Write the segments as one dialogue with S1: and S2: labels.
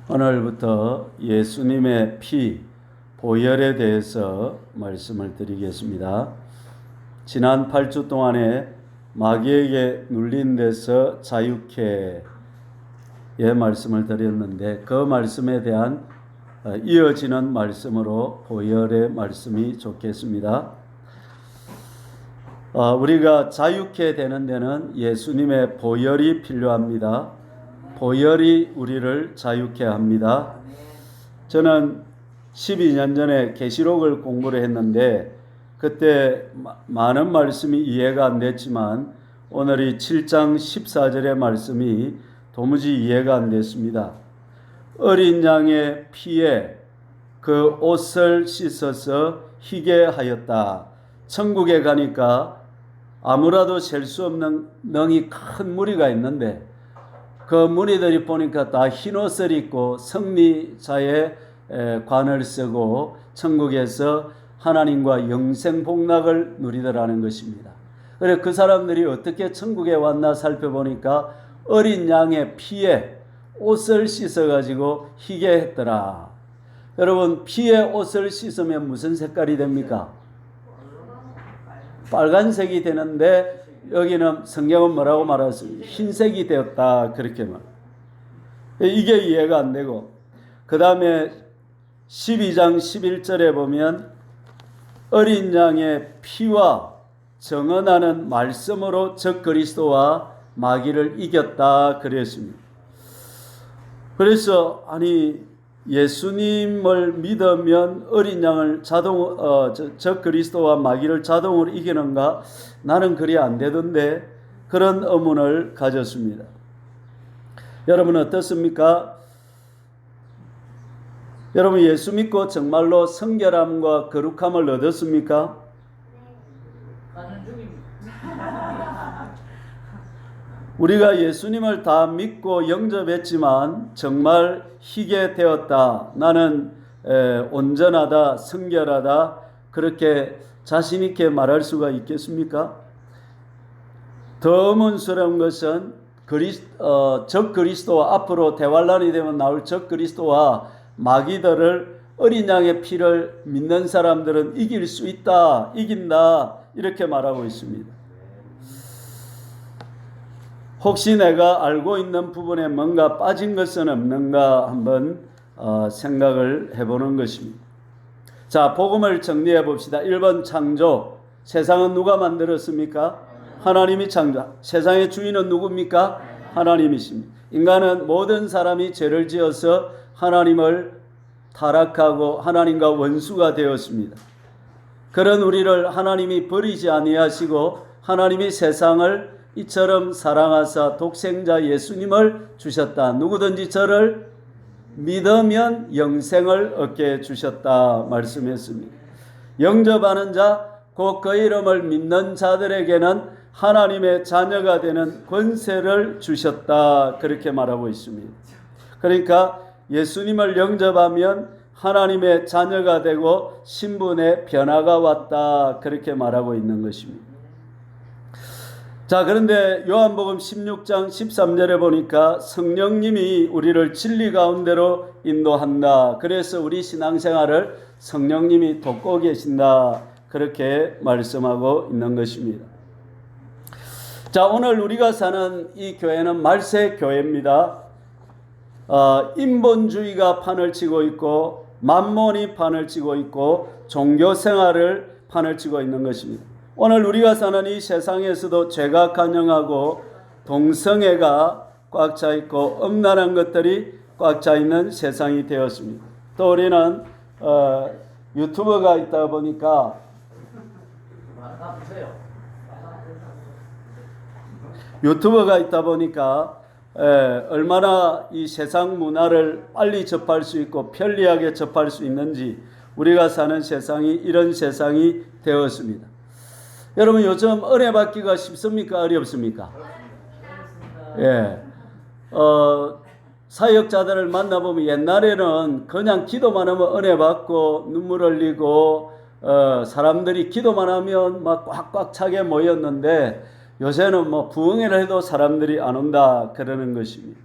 S1: 오늘부터 예수님의 피, 보혈에 대해서 말씀을 드리겠습니다. 지난 8주 동안에 마귀에게 눌린 데서 자유케의 말씀을 드렸는데 그 말씀에 대한 이어지는 말씀으로 보혈의 말씀이 좋겠습니다. 우리가 자유케 되는 데는 예수님의 보혈이 필요합니다. 보혈이 우리를 자유케 합니다. 저는 12년 전에 계시록을 공부를 했는데 그때 많은 말씀이 이해가 안 됐지만 오늘이 7장 14절의 말씀이 도무지 이해가 안 됐습니다. 어린 양의 피에 그 옷을 씻어서 희게 하였다. 천국에 가니까 아무라도 셀 수 없는 능이 큰 무리가 있는데 그 무리들이 보니까 다 흰옷을 입고 승리자의 관을 쓰고 천국에서 하나님과 영생 복락을 누리더라는 것입니다. 그래서 그 사람들이 어떻게 천국에 왔나 살펴보니까 어린 양의 피에 옷을 씻어가지고 희게 했더라. 여러분, 피에 옷을 씻으면 무슨 색깔이 됩니까? 빨간색이 되는데 여기는 성경은 뭐라고 말하습니까? 흰색이 되었다. 그렇게 말. 이게 이해가 안 되고 그 다음에 12장 11절에 보면 어린 양의 피와 정언하는 말씀으로 적 그리스도와 마귀를 이겼다 그랬습니다. 그래서 예수님을 믿으면 어린 양을 적 그리스도와 마귀를 자동으로 이기는가? 나는 그리 안 되던데 그런 의문을 가졌습니다. 여러분 어떻습니까? 여러분 예수 믿고 정말로 성결함과 거룩함을 얻었습니까? 우리가 예수님을 다 믿고 영접했지만 정말 희게 되었다. 나는 온전하다, 성결하다. 그렇게 자신 있게 말할 수가 있겠습니까? 더 의문스러운 것은 적 그리스도와 앞으로 대환란이 되면 나올 적 그리스도와 마귀들을 어린 양의 피를 믿는 사람들은 이길 수 있다, 이긴다 이렇게 말하고 있습니다. 혹시 내가 알고 있는 부분에 뭔가 빠진 것은 없는가 한번 생각을 해보는 것입니다. 자, 복음을 정리해 봅시다. 1번 창조. 세상은 누가 만들었습니까? 하나님이 창조. 세상의 주인은 누굽니까? 하나님이십니다. 인간은 모든 사람이 죄를 지어서 하나님을 타락하고 하나님과 원수가 되었습니다. 그런 우리를 하나님이 버리지 아니하시고 하나님이 세상을 이처럼 사랑하사 독생자 예수님을 주셨다. 누구든지 저를 믿으면 영생을 얻게 주셨다 말씀했습니다. 영접하는 자, 곧 그 이름을 믿는 자들에게는 하나님의 자녀가 되는 권세를 주셨다. 그렇게 말하고 있습니다. 그러니까 예수님을 영접하면 하나님의 자녀가 되고 신분의 변화가 왔다. 그렇게 말하고 있는 것입니다. 자, 그런데 요한복음 16장 13절에 보니까 성령님이 우리를 진리 가운데로 인도한다. 그래서 우리 신앙생활을 성령님이 돕고 계신다. 그렇게 말씀하고 있는 것입니다. 자, 오늘 우리가 사는 이 교회는 말세 교회입니다. 인본주의가 판을 치고 있고 만몬이 판을 치고 있고 종교생활을 판을 치고 있는 것입니다. 오늘 우리가 사는 이 세상에서도 죄가 간영하고 동성애가 꽉 차 있고 음란한 것들이 꽉 차 있는 세상이 되었습니다. 또 우리는 유튜버가 있다 보니까 얼마나 이 세상 문화를 빨리 접할 수 있고 편리하게 접할 수 있는지 우리가 사는 세상이 이런 세상이 되었습니다. 여러분 요즘 은혜 받기가 쉽습니까? 어렵습니까? 예. 사역자들을 만나보면 옛날에는 그냥 기도만 하면 은혜 받고 눈물 흘리고 사람들이 기도만 하면 막 꽉꽉 차게 모였는데 요새는 부흥회를 해도 사람들이 안 온다 그러는 것입니다.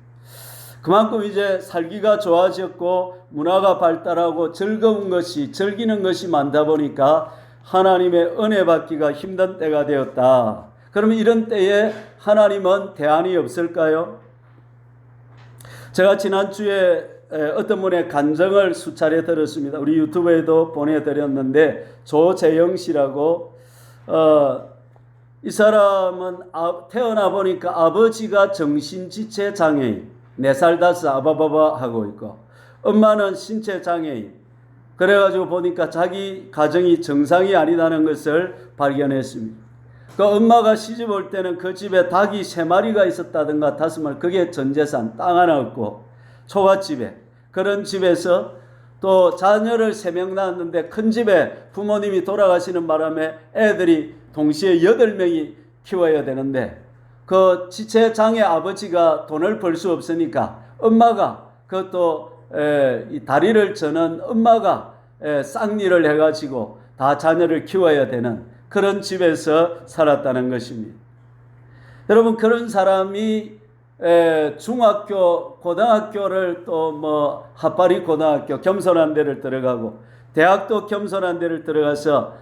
S1: 그만큼 이제 살기가 좋아졌고 문화가 발달하고 즐기는 것이 많다 보니까 하나님의 은혜 받기가 힘든 때가 되었다. 그러면 이런 때에 하나님은 대안이 없을까요? 제가 지난주에 어떤 분의 간증을 수차례 들었습니다. 우리 유튜브에도 보내드렸는데 조재영 씨라고 이 사람은 태어나 보니까 아버지가 정신지체 장애인 4살 5살 아바바바 하고 있고 엄마는 신체 장애인 그래가지고 보니까 자기 가정이 정상이 아니다는 것을 발견했습니다. 그 엄마가 시집 올 때는 그 집에 닭이 3마리가 있었다든가 5마리 그게 전 재산 땅 하나 없고 초가집에 그런 집에서 또 자녀를 3명 낳았는데 큰 집에 부모님이 돌아가시는 바람에 애들이 동시에 8명이 키워야 되는데 그 지체 장애 아버지가 돈을 벌 수 없으니까 엄마가 그것도 이 다리를 저는 엄마가 쌍일을 해가지고 다 자녀를 키워야 되는 그런 집에서 살았다는 것입니다. 여러분 그런 사람이 중학교, 고등학교를 또 뭐 핫바리 고등학교 겸손한 데를 들어가고 대학도 겸손한 데를 들어가서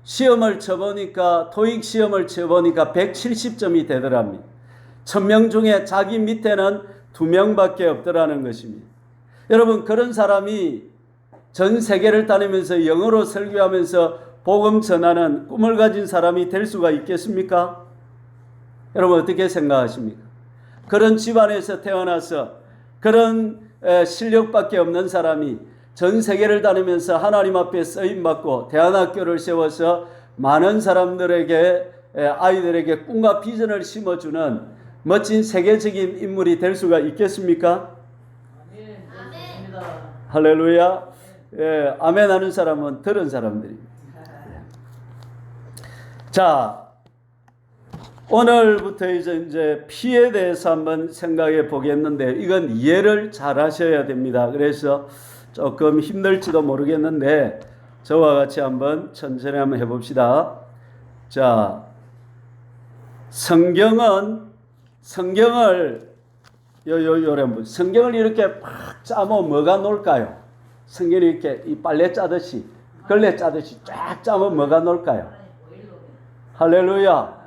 S1: 시험을 쳐보니까 토익 시험을 쳐보니까 170점이 되더랍니다. 1000명 중에 자기 밑에는 2명밖에 없더라는 것입니다. 여러분 그런 사람이 전 세계를 다니면서 영어로 설교하면서 복음 전하는 꿈을 가진 사람이 될 수가 있겠습니까? 여러분 어떻게 생각하십니까? 그런 집안에서 태어나서 그런 실력밖에 없는 사람이 전 세계를 다니면서 하나님 앞에 쓰임받고 대안학교를 세워서 많은 사람들에게 아이들에게 꿈과 비전을 심어주는 멋진 세계적인 인물이 될 수가 있겠습니까? 아멘. 할렐루야. 예, 아멘 하는 사람은 들은 사람들입니다. 자, 오늘부터 이제 피에 대해서 한번 생각해 보겠는데 이건 이해를 잘 하셔야 됩니다. 그래서 조금 힘들지도 모르겠는데 저와 같이 한번 천천히 한번 해봅시다. 자, 성경을 이렇게 막 짜면 뭐가 놀까요? 성경이 이렇게 이 빨래 짜듯이 걸레 짜듯이 쫙 짜면 뭐가 놀까요? 할렐루야.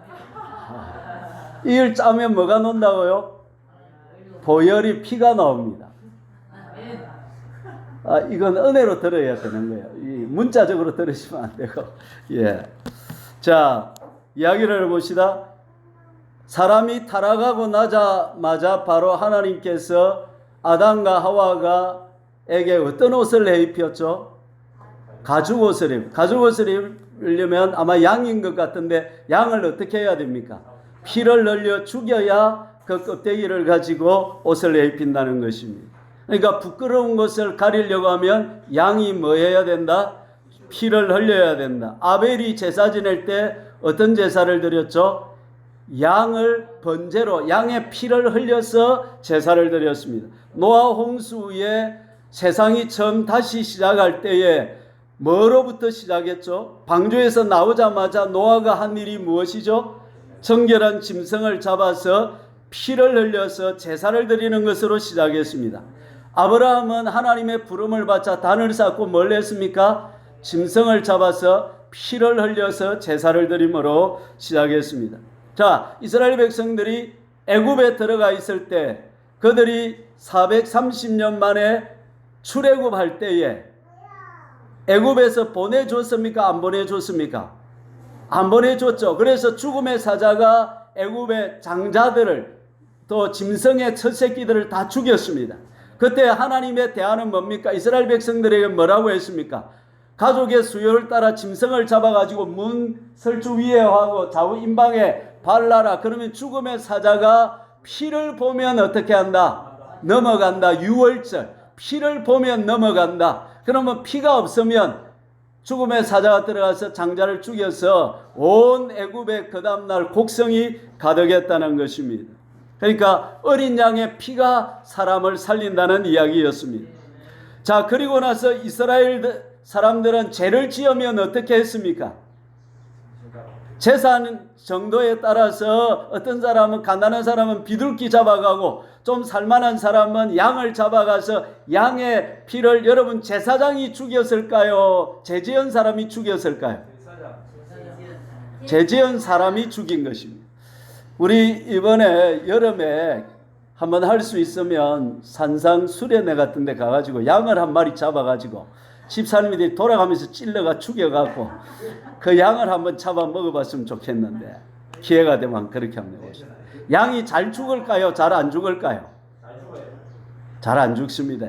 S1: 이걸 짜면 뭐가 논다고요? 보혈이 피가 나옵니다. 이건 은혜로 들어야 되는 거예요. 문자적으로 들으시면 안 되고. 예. 자, 이야기를 해봅시다. 사람이 타락하고 나자마자 바로 하나님께서 아담과 하와가 에게 어떤 옷을 입혔죠? 가죽 옷을 입으려면 아마 양인 것 같은데 양을 어떻게 해야 됩니까? 피를 흘려 죽여야 그 껍데기를 가지고 옷을 입힌다는 것입니다. 그러니까 부끄러운 것을 가리려고 하면 양이 뭐 해야 된다? 피를 흘려야 된다. 아벨이 제사 지낼 때 어떤 제사를 드렸죠? 양을 번제로 양의 피를 흘려서 제사를 드렸습니다. 노아 홍수 후에 세상이 처음 다시 시작할 때에 뭐로부터 시작했죠? 방주에서 나오자마자 노아가 한 일이 무엇이죠? 정결한 짐승을 잡아서 피를 흘려서 제사를 드리는 것으로 시작했습니다. 아브라함은 하나님의 부름을 받자 단을 쌓고 뭘 했습니까? 짐승을 잡아서 피를 흘려서 제사를 드림으로 시작했습니다. 자, 이스라엘 백성들이 애굽에 들어가 있을 때 그들이 430년 만에 출애굽할 때에 애굽에서 보내줬습니까? 안 보내줬습니까? 안 보내줬죠. 그래서 죽음의 사자가 애굽의 장자들을 또 짐승의 첫 새끼들을 다 죽였습니다. 그때 하나님의 대안은 뭡니까? 이스라엘 백성들에게 뭐라고 했습니까? 가족의 수요를 따라 짐승을 잡아가지고 문 설주 위에 하고 좌우 임방에 발라라. 그러면 죽음의 사자가 피를 보면 어떻게 한다? 넘어간다. 유월절 피를 보면 넘어간다. 그러면 피가 없으면 죽음의 사자가 들어가서 장자를 죽여서 온 애굽에 그 다음날 곡성이 가득했다는 것입니다. 그러니까 어린 양의 피가 사람을 살린다는 이야기였습니다. 자, 그리고 나서 이스라엘 사람들은 죄를 지으면 어떻게 했습니까? 재산 정도에 따라서 어떤 사람은, 가난한 사람은 비둘기 잡아가고 좀 살만한 사람은 양을 잡아가서 양의 피를, 여러분 제사장이 죽였을까요? 제지은 사람이 죽였을까요? 제지은 사람이 죽인 것입니다. 우리 이번에 여름에 한번 할 수 있으면 산상 수련회 같은 데 가가지고 양을 한 마리 잡아가지고 집사님들이 돌아가면서 찔러가 죽여갖고 그 양을 한번 잡아 먹어봤으면 좋겠는데, 기회가 되면 그렇게 한번 해보시죠. 양이 잘 죽을까요? 잘 안 죽을까요? 잘 안 죽습니다.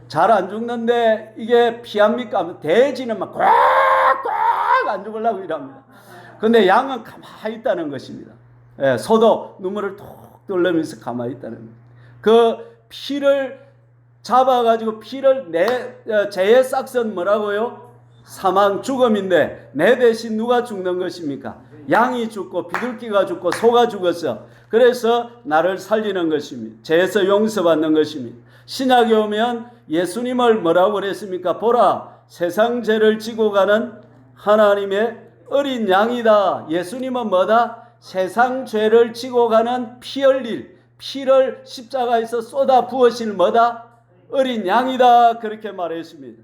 S1: 잘 안 죽는데 이게 피합니까? 돼지는 막 꽉꽉 안 죽으려고 이랍니다. 근데 양은 가만히 있다는 것입니다. 예, 소도 눈물을 톡 돌리면서 가만히 있다는 겁니다. 그 피를 잡아가지고 피를 재의 싹선 뭐라고요? 사망, 죽음인데 내 대신 누가 죽는 것입니까? 양이 죽고 비둘기가 죽고 소가 죽었어. 그래서 나를 살리는 것입니다. 죄에서 용서받는 것입니다. 신약에 오면 예수님을 뭐라고 그랬습니까? 보라, 세상 죄를 지고 가는 하나님의 어린 양이다. 예수님은 뭐다? 세상 죄를 지고 가는 피 흘릴, 피를 십자가에서 쏟아 부으실 뭐다? 어린 양이다. 그렇게 말했습니다.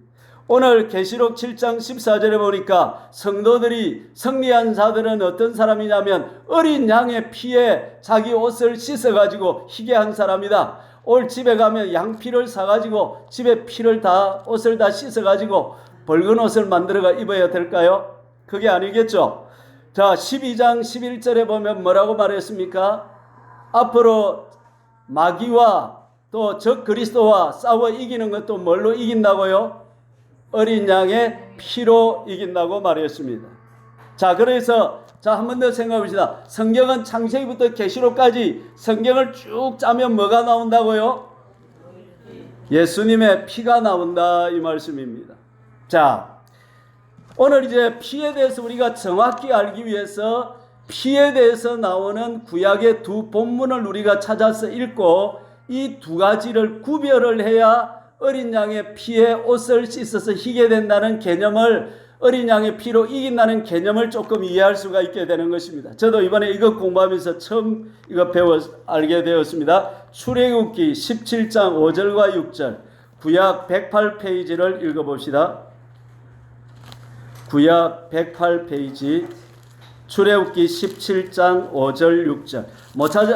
S1: 오늘 계시록 7장 14절에 보니까 성도들이, 승리한 자들은 어떤 사람이냐면 어린 양의 피에 자기 옷을 씻어가지고 희게 한 사람이다. 올 집에 가면 양피를 사가지고 집에 피를 다, 옷을 다 씻어가지고 붉은 옷을 만들어가 입어야 될까요? 그게 아니겠죠. 자, 12장 11절에 보면 뭐라고 말했습니까? 앞으로 마귀와 또 적 그리스도와 싸워 이기는 것도 뭘로 이긴다고요? 어린 양의 피로 이긴다고 말했습니다. 자, 그래서 한 번 더 생각해 봅시다. 성경은 창세기부터 계시록까지 성경을 쭉 짜면 뭐가 나온다고요? 예수님의 피가 나온다, 이 말씀입니다. 자, 오늘 이제 피에 대해서 우리가 정확히 알기 위해서 피에 대해서 나오는 구약의 두 본문을 우리가 찾아서 읽고 이 두 가지를 구별을 해야 어린 양의 피에 옷을 씻어서 희게 된다는 개념을, 어린 양의 피로 이긴다는 개념을 조금 이해할 수가 있게 되는 것입니다. 저도 이번에 이거 공부하면서 처음 이거 알게 되었습니다. 출애굽기 17장 5절과 6절, 구약 108페이지를 읽어봅시다. 구약 108페이지, 출애굽기 17장 5절 6절.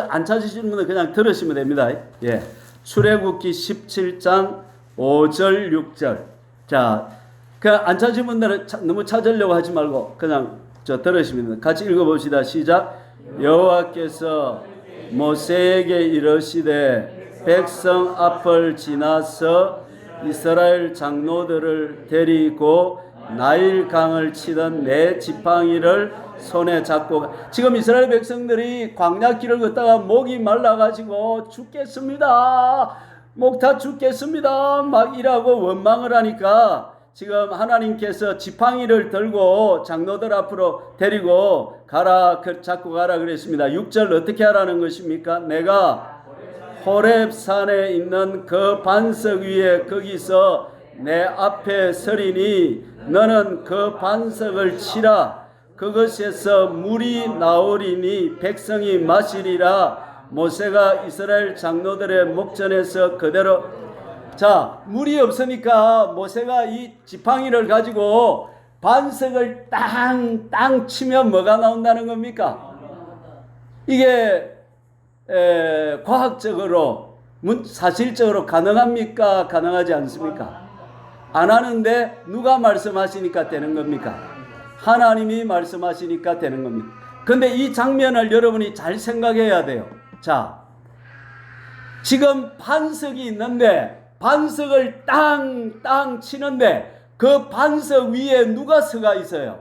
S1: 안 찾으시는 분은 그냥 들으시면 됩니다. 예. 출애굽기 17장 5절 6절. 자, 안 찾으신 분들은 너무 찾으려고 하지 말고 그냥 들으시면 됩니다. 같이 읽어봅시다. 시작. 여호와께서 모세에게 이르시되 백성 앞을 지나서 이스라엘 장로들을 데리고 나일 강을 치던 내 지팡이를 손에 잡고, 지금 이스라엘 백성들이 광야길을 걷다가 목이 말라가지고 죽겠습니다, 목 다 죽겠습니다 막 이라고 원망을 하니까 지금 하나님께서 지팡이를 들고 장로들 앞으로 데리고 가라, 잡고 가라 그랬습니다. 6절 어떻게 하라는 것입니까? 내가 호렙산에 있는 그 반석 위에 거기서 내 앞에 서리니 너는 그 반석을 치라. 그것에서 물이 나오리니 백성이 마시리라. 모세가 이스라엘 장로들의 목전에서 그대로. 자, 물이 없으니까 모세가 이 지팡이를 가지고 반석을 땅 치면 뭐가 나온다는 겁니까? 이게 과학적으로 사실적으로 가능합니까? 가능하지 않습니까? 안 하는데 누가 말씀하시니까 되는 겁니까? 하나님이 말씀하시니까 되는 겁니다. 근데 이 장면을 여러분이 잘 생각해야 돼요. 자, 지금 반석이 있는데 반석을 땅 치는데 그 반석 위에 누가 서가 있어요?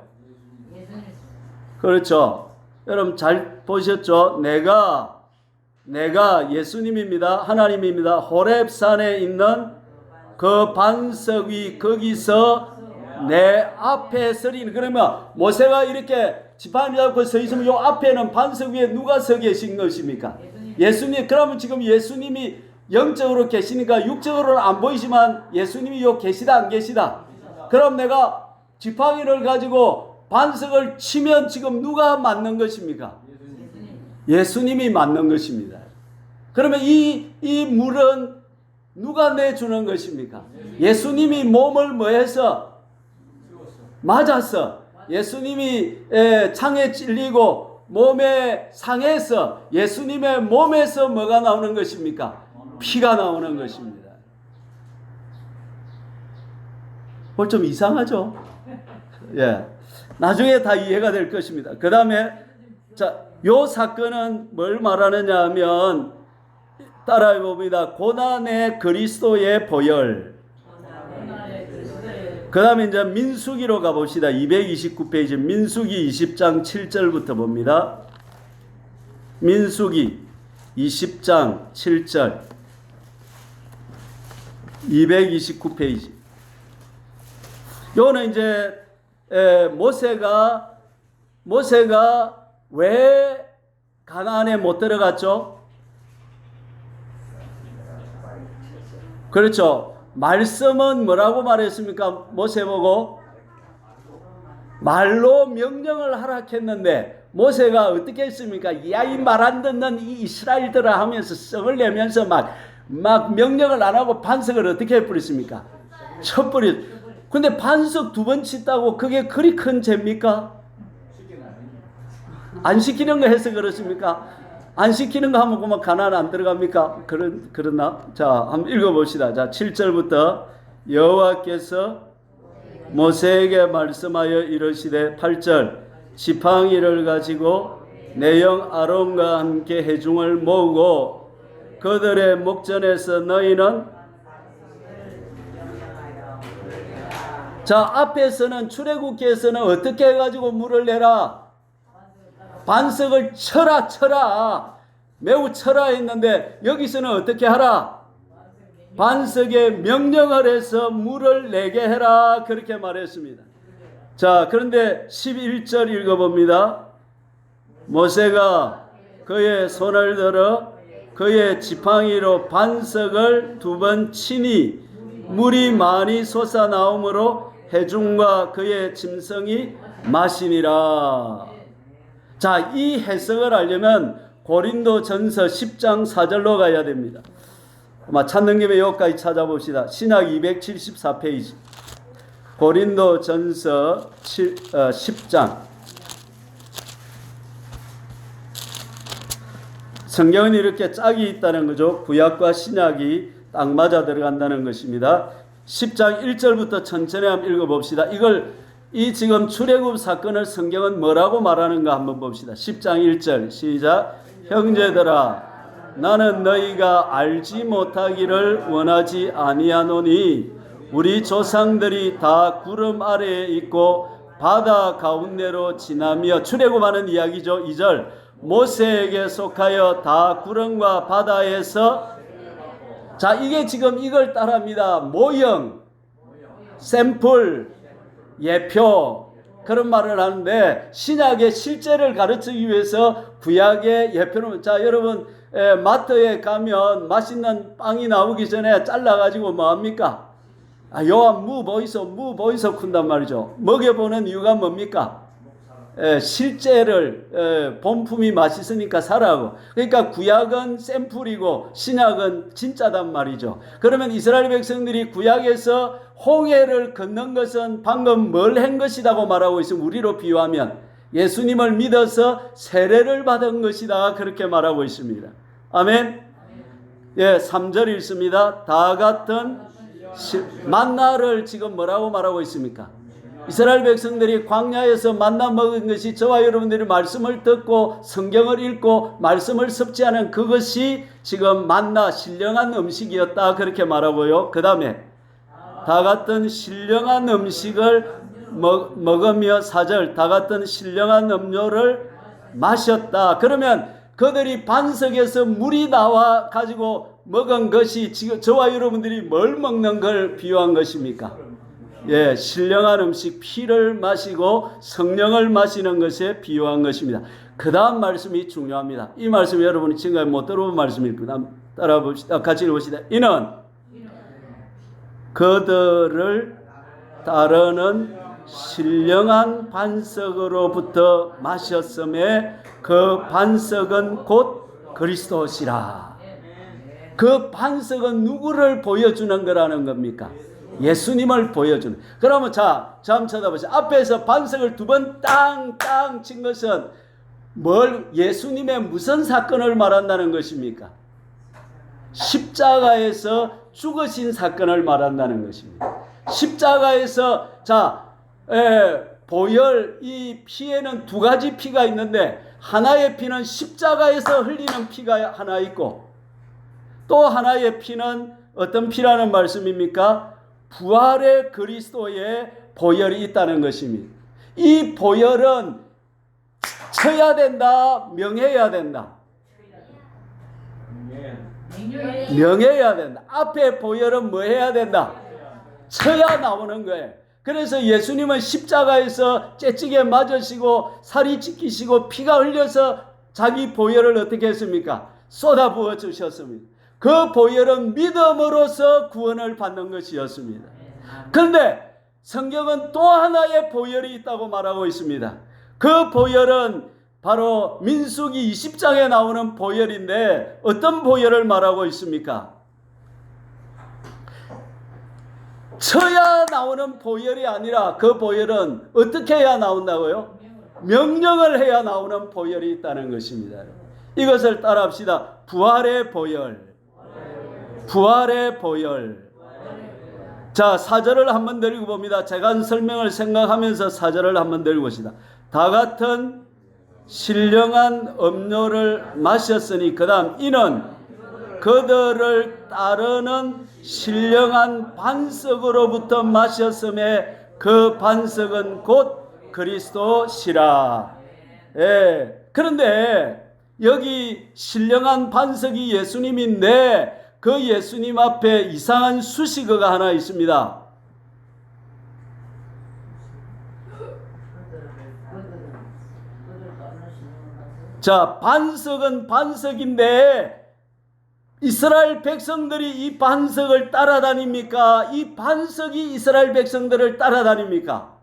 S1: 그렇죠. 여러분 잘 보셨죠? 내가 예수님입니다. 하나님입니다. 호렙산에 있는 그 반석 위 거기서 내 앞에 서리는. 그러면 모세가 이렇게 지팡이 잡고 서 있으면 요 앞에는 반석 위에 누가 서 계신 것입니까? 예수님. 그러면 지금 예수님이 영적으로 계시니까 육적으로는 안 보이지만 예수님이 요 계시다 안 계시다? 그럼 내가 지팡이를 가지고 반석을 치면 지금 누가 맞는 것입니까? 예수님이 맞는 것입니다. 그러면 이 물은 누가 내주는 것입니까? 예수님이 몸을 뭐해서? 맞아서. 예수님이 창에 찔리고 몸에 상해서 예수님의 몸에서 뭐가 나오는 것입니까? 피가 나오는 것입니다. 좀 이상하죠? 예. 나중에 다 이해가 될 것입니다. 그 다음에, 자, 요 사건은 뭘 말하느냐 하면, 따라해 봅니다. 고난의 그리스도의 보혈. 그 다음에 이제 민수기로 가봅시다. 229페이지 민수기 20장 7절부터 봅니다. 민수기 20장 7절 229페이지. 요거는 이제 모세가 왜 가나안에 못 들어갔죠? 그렇죠. 말씀은 뭐라고 말했습니까? 모세 보고 말로 명령을 하라 했는데 모세가 어떻게 했습니까? 야, 이 말 안 듣는 이 이스라엘들아 하면서 썩을 내면서 막 명령을 안 하고 반석을 어떻게 해버렸습니까? 쳐버렸. 근데 반석 2번 짓다고 그게 그리 큰 죄입니까? 안 시키는 거 해서 그렇습니까? 안 시키는 거 하면 그만 가나안 안 들어갑니까? 그러나? 자, 한번 읽어봅시다. 자, 7절부터 여호와께서 모세에게 말씀하여 이르시되 8절 지팡이를 가지고 내 형 아론과 함께 회중을 모으고 그들의 목전에서 너희는 자, 앞에서는 출애굽기에서는 어떻게 해가지고 물을 내라? 반석을 쳐라 매우 쳐라 했는데 여기서는 어떻게 하라? 반석에 명령을 해서 물을 내게 해라 그렇게 말했습니다. 자, 그런데 11절 읽어봅니다. 모세가 그의 손을 들어 그의 지팡이로 반석을 2번 치니 물이 많이 솟아나오므로 회중과 그의 짐승이 마시니라. 자, 이 해석을 알려면 고린도전서 10장 4절로 가야 됩니다. 아마 찾는 김에 여기까지 찾아봅시다. 신약 274페이지 고린도전서 10장. 성경은 이렇게 짝이 있다는 거죠. 구약과 신약이 딱 맞아 들어간다는 것입니다. 10장 1절부터 천천히 한번 읽어봅시다. 이 지금 출애굽 사건을 성경은 뭐라고 말하는가 한번 봅시다. 10장 1절 시작. 형제들아 나는 너희가 알지 못하기를 원하지 아니하노니 우리 조상들이 다 구름 아래에 있고 바다 가운데로 지나며 출애굽하는 이야기죠. 2절 모세에게 속하여 다 구름과 바다에서 자, 이게 지금 이걸 따라합니다. 모형, 샘플, 예표 그런 말을 하는데 신약의 실제를 가르치기 위해서 구약의 예표는 자, 여러분 마트에 가면 맛있는 빵이 나오기 전에 잘라가지고 뭐합니까? 요한 무 보이소 쿤단 말이죠. 먹여보는 이유가 뭡니까? 실제를 본품이 맛있으니까 사라고. 그러니까 구약은 샘플이고 신약은 진짜단 말이죠. 그러면 이스라엘 백성들이 구약에서 홍해를 건넌 것은 방금 뭘 한 것이라고 말하고 있으면 우리로 비유하면 예수님을 믿어서 세례를 받은 것이다 그렇게 말하고 있습니다. 아멘. 예, 3절 읽습니다. 다 같은 만나를 지금 뭐라고 말하고 있습니까? 이스라엘 백성들이 광야에서 만나 먹은 것이 저와 여러분들이 말씀을 듣고 성경을 읽고 말씀을 섭지하는 그것이 지금 만나 신령한 음식이었다 그렇게 말하고요. 그 다음에 다 같은 신령한 음식을 먹으며 4절 다 같은 신령한 음료를 마셨다. 그러면 그들이 반석에서 물이 나와 가지고 먹은 것이 지금 저와 여러분들이 뭘 먹는 걸 비유한 것입니까? 예, 신령한 음식 피를 마시고 성령을 마시는 것에 비유한 것입니다. 그 다음 말씀이 중요합니다. 이 말씀 여러분이 지금까지 못 들어본 말씀일 겁니다. 따라 봅시다. 같이 읽어봅시다. 이는 그들을 따르는 신령한 반석으로부터 마셨음에 그 반석은 곧 그리스도시라. 그 반석은 누구를 보여주는 거라는 겁니까? 예수님을 보여주는. 그러면 자, 한번 쳐다보세요. 앞에서 반석을 두 번 땅 친 것은 예수님의 무슨 사건을 말한다는 것입니까? 십자가에서 죽으신 사건을 말한다는 것입니다. 십자가에서 보혈, 이 피에는 두 가지 피가 있는데 하나의 피는 십자가에서 흘리는 피가 하나 있고 또 하나의 피는 어떤 피라는 말씀입니까? 부활의 그리스도의 보혈이 있다는 것입니다. 이 보혈은 쳐야 된다, 명해야 된다. 명해야 된다. 앞에 보혈은 뭐 해야 된다? 쳐야 나오는 거예요. 그래서 예수님은 십자가에서 째찌게 맞으시고 살이 찢기시고 피가 흘려서 자기 보혈을 어떻게 했습니까? 쏟아부어 주셨습니다. 그 보혈은 믿음으로써 구원을 받는 것이었습니다. 그런데 성경은 또 하나의 보혈이 있다고 말하고 있습니다. 그 보혈은 바로 민수기 20장에 나오는 보혈인데 어떤 보혈을 말하고 있습니까? 쳐야 나오는 보혈이 아니라 그 보혈은 어떻게 해야 나온다고요? 명령을 해야 나오는 보혈이 있다는 것입니다. 이것을 따라합시다. 부활의 보혈. 부활의 보혈. 자, 4절을 한번 들고 봅니다. 제가 설명을 생각하면서 4절을 한번 들고 봅시다. 다 같은 신령한 음료를 마셨으니 그 다음 이는 그들을 따르는 신령한 반석으로부터 마셨음에 그 반석은 곧 그리스도시라. 그런데 여기 신령한 반석이 예수님인데 그 예수님 앞에 이상한 수식어가 하나 있습니다. 자, 반석은 반석인데 이스라엘 백성들이 이 반석을 따라다닙니까? 이 반석이 이스라엘 백성들을 따라다닙니까?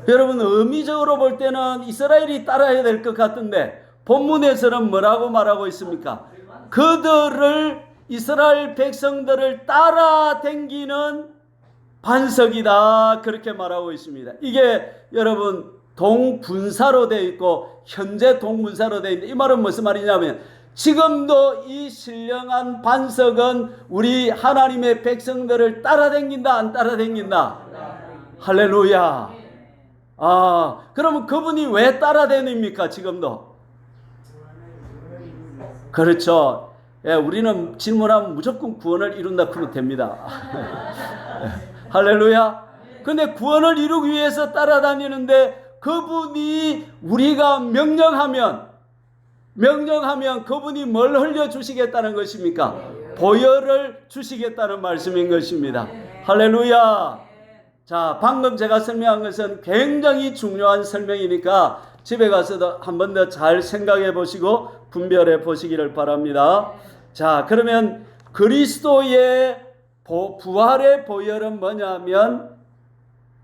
S1: 여러분, 의미적으로 볼 때는 이스라엘이 따라야 될 것 같은데 본문에서는 뭐라고 말하고 있습니까? 그들을, 이스라엘 백성들을 따라다니는 반석이다, 그렇게 말하고 있습니다. 이게 여러분 동분사로 되어 있고 현재 동분사로 되어 있는데 이 말은 무슨 말이냐면 지금도 이 신령한 반석은 우리 하나님의 백성들을 따라다닌다, 안 따라다닌다? 할렐루야. 그러면 그분이 왜 따라다닙니까? 지금도. 그렇죠. 우리는 질문하면 무조건 구원을 이룬다 그러면 됩니다. 할렐루야. 근데 구원을 이루기 위해서 따라다니는데 그분이 우리가 명령하면 그분이 뭘 흘려주시겠다는 것입니까? 보혈을 주시겠다는 말씀인 것입니다. 할렐루야. 자, 방금 제가 설명한 것은 굉장히 중요한 설명이니까 집에 가서도 한 번 더 잘 생각해 보시고 분별해 보시기를 바랍니다. 자, 그러면 그리스도의 부활의 보혈은 뭐냐면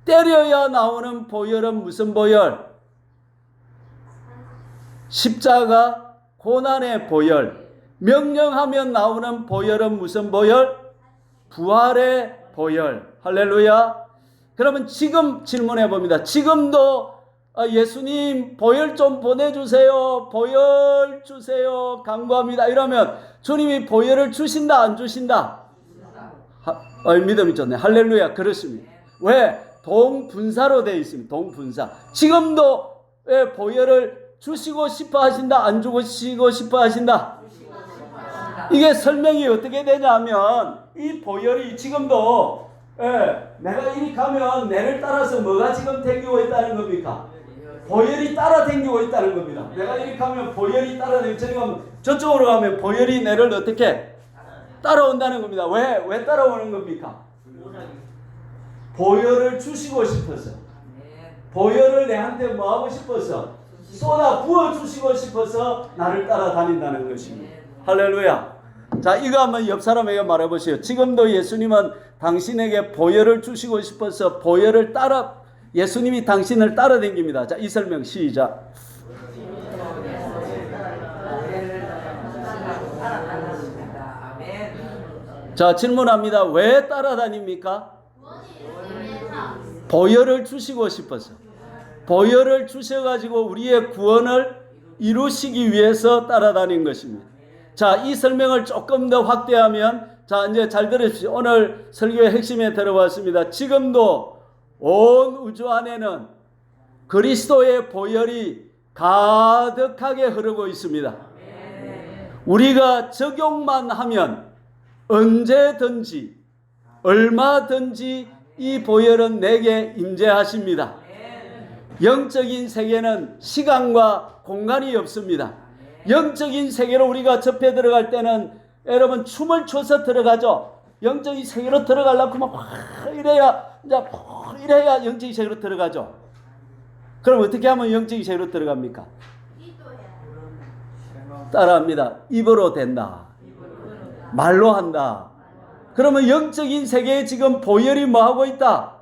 S1: 때려야 나오는 보혈은 무슨 보혈? 십자가 고난의 보혈. 명령하면 나오는 보혈은 무슨 보혈? 부활의 보혈. 할렐루야. 그러면 지금 질문해 봅니다. 지금도 예수님 보혈 좀 보내주세요. 보혈 주세요. 간구합니다. 이러면 주님이 보혈을 주신다, 안 주신다? 믿음이 좋네. 할렐루야. 그렇습니다. 왜? 동분사로 되어 있습니다. 동분사. 지금도 보혈을 주시고 싶어 하신다, 안 주시고 싶어 하신다? 이게 설명이 어떻게 되냐면 이 보혈이 지금도 내가 이리 가면 내를 따라서 뭐가 지금 댕기고 있다는 겁니까? 보혈이 따라댕기고 있다는 겁니다. 내가 이리 가면 보혈이 따라댕기고 저쪽으로 가면 보혈이 내를 어떻게 따라온다는 겁니다. 왜 따라오는 겁니까? 보혈을 주시고 싶어서, 보혈을 내한테 뭐하고 싶어서, 쏟아 부어주시고 싶어서 나를 따라다닌다는 것입니다. 할렐루야. 자, 이거 한번 옆 사람에게 말해보세요. 지금도 예수님은 당신에게 보혈을 주시고 싶어서 보혈을 따라 예수님이 당신을 따라다닙니다. 자, 이 설명 시작. 자, 질문합니다. 왜 따라다닙니까? 보혈을 주시고 싶어서. 보혈을 주셔가지고 우리의 구원을 이루시기 위해서 따라다닌 것입니다. 자, 이 설명을 조금 더 확대하면, 자, 이제 잘 들으십시오. 오늘 설교의 핵심에 들어왔습니다. 지금도 온 우주 안에는 그리스도의 보혈이 가득하게 흐르고 있습니다. 우리가 적용만 하면 언제든지 얼마든지 이 보혈은 내게 임재하십니다. 영적인 세계는 시간과 공간이 없습니다. 영적인 세계로 우리가 접해 들어갈 때는 여러분 춤을 춰서 들어가죠. 영적인 세계로 들어가려고 막 이래야 영적인 세계로 들어가죠. 그럼 어떻게 하면 영적인 세계로 들어갑니까? 따라합니다. 입으로 된다. 말로 한다. 그러면 영적인 세계에 지금 보혈이 뭐하고 있다?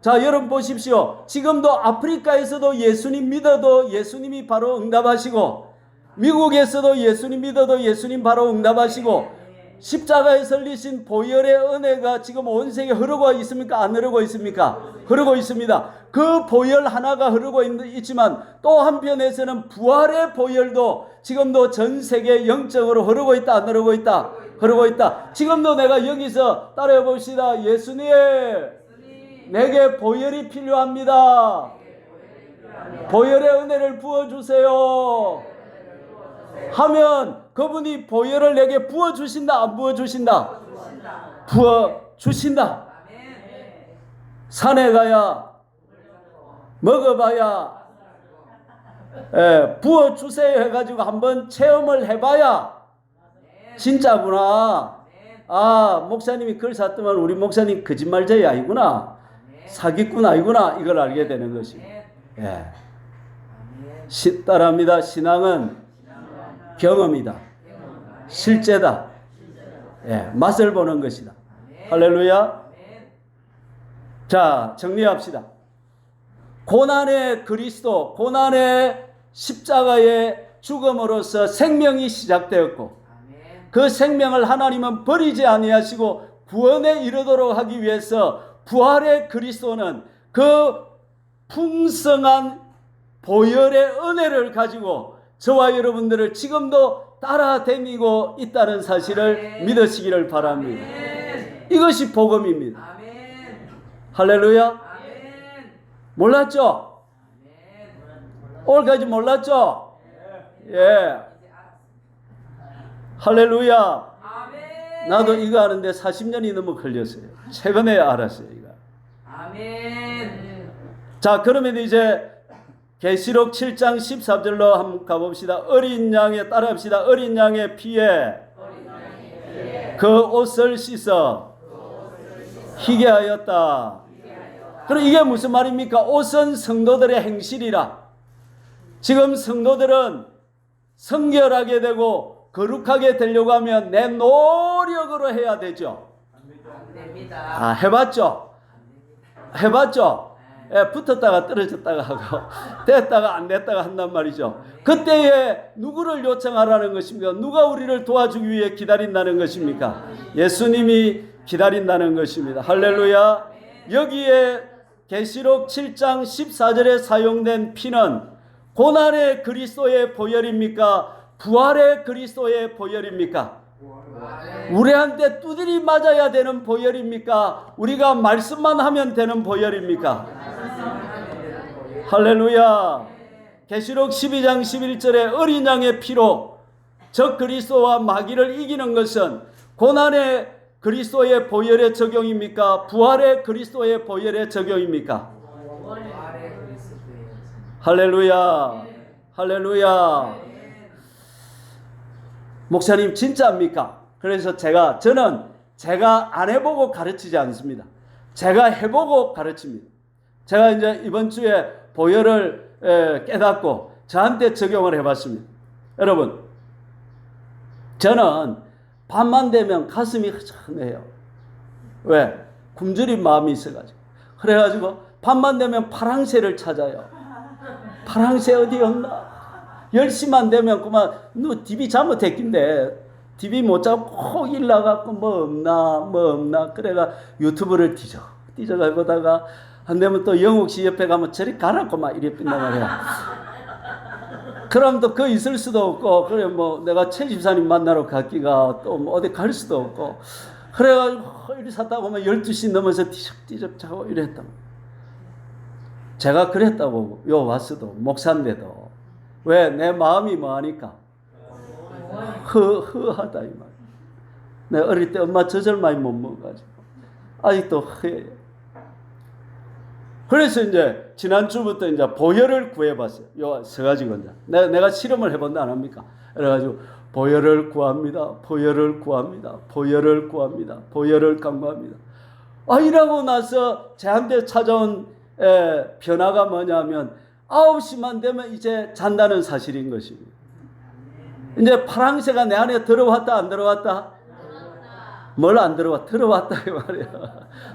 S1: 자, 여러분 보십시오. 지금도 아프리카에서도 예수님 믿어도 예수님이 바로 응답하시고, 미국에서도 예수님 믿어도 예수님 바로 응답하시고, 십자가에 설리신 보혈의 은혜가 지금 온 세계에 흐르고 있습니까? 안 흐르고 있습니까? 흐르고 있습니다. 그 보혈 하나가 흐르고 있지만 또 한편에서는 부활의 보혈도 지금도 전 세계 영적으로 흐르고 있다, 안 흐르고 있다? 흐르고 있다. 지금도 내가 여기서 따라해 봅시다. 예수님, 내게 보혈이 필요합니다. 보혈의 은혜를 부어주세요. 하면 그분이 보혈을 내게 부어주신다, 안 부어주신다? 부어주신다. 산에 가야 먹어봐야 부어주세요 해가지고 한번 체험을 해봐야 진짜구나. 아, 목사님이 글 샀더만 우리 목사님 거짓말쟁이 아니구나, 사기꾼 아니구나, 이걸 알게 되는 것입니다. 예. 따라합니다. 신앙은 경험이다, 실제다, 예, 맛을 보는 것이다. 할렐루야. 자, 정리합시다. 고난의 그리스도, 고난의 십자가의 죽음으로써 생명이 시작되었고, 그 생명을 하나님은 버리지 아니하시고 구원에 이르도록 하기 위해서 부활의 그리스도는 그 풍성한 보혈의 은혜를 가지고 저와 여러분들을 지금도 따라다니고 있다는 사실을 믿으시기를 바랍니다. 이것이 복음입니다. 할렐루야. 몰랐죠? 오늘까지 몰랐죠? 예. 할렐루야. 나도 이거 하는데 40년이 넘어 걸렸어요. 최근에 알았어요, 이거. 자, 그러면 이제 계시록 7장 13절로 한번 가봅시다. 어린 양의, 따라합시다. 어린 양의 피에 그 옷을 씻어 희게 하였다. 그럼 이게 무슨 말입니까? 옷은 성도들의 행실이라. 지금 성도들은 성결하게 되고 거룩하게 되려고 하면 내 노력으로 해야 되죠. 아, 해봤죠? 해봤죠? 예, 붙었다가 떨어졌다가 하고 됐다가 안 됐다가 한단 말이죠. 그때에 누구를 요청하라는 것입니까? 누가 우리를 도와주기 위해 기다린다는 것입니까? 예수님이 기다린다는 것입니다. 할렐루야. 여기에 계시록 7장 14절에 사용된 피는 고난의 그리스도의 보혈입니까? 부활의 그리스도의 보혈입니까? 우리한테 두드리 맞아야 되는 보혈입니까? 우리가 말씀만 하면 되는 보혈입니까? 할렐루야. 계시록 12장 11절에 어린 양의 피로 적 그리스도와 마귀를 이기는 것은 고난의 그리스도의 보혈의 적용입니까? 부활의 그리스도의 보혈의 적용입니까? 할렐루야. 할렐루야. 목사님 진짜입니까? 그래서 저는 제가 안 해보고 가르치지 않습니다. 제가 해보고 가르칩니다. 제가 이제 이번 주에 보혈을 깨닫고 저한테 적용을 해봤습니다. 여러분, 저는 밤만 되면 가슴이 흐뭇해요. 왜? 굶주린 마음이 있어가지고. 그래가지고 밤만 되면 파랑새를 찾아요. 파랑새 어디 없나? 10시만 되면 그만 너 TV 잘못했긴데 TV 못 잡고 일나갖고 뭐 없나 그래가 유튜브를 뒤져가 보다가 안 되면 또 영옥씨 옆에 가면 저리 가라고 막 이래 빈단 말이야. 그럼 또 그 있을 수도 없고 그래 뭐 내가 최 집사님 만나러 갔기가 또 뭐 어디 갈 수도 없고 그래가지고 이리 샀다 보면 12시 넘어서 뒤적뒤적 자고 이랬다. 제가 그랬다고 요 왔어도 목사인데도 왜? 내 마음이 뭐하니까? 허하다 이 말. 내가 어릴 때 엄마 젖을 많이 못 먹어가지고 아직도 허해요. 그래서 이제 지난주부터 이제 보혈을 구해봤어요. 요 서가지고 이제 내가 실험을 해본다 안 합니까? 그래가지고 보혈을 구합니다. 보혈을 구합니다. 보혈을 구합니다. 보혈을 간구합니다. 이러고 나서 저한테 찾아온 변화가 뭐냐면 9시만 되면 이제 잔다는 사실인 것입니다. 이제 파랑새가 내 안에 들어왔다 안 들어왔다? 뭘 안 들어와? 들어왔다 이 말이야.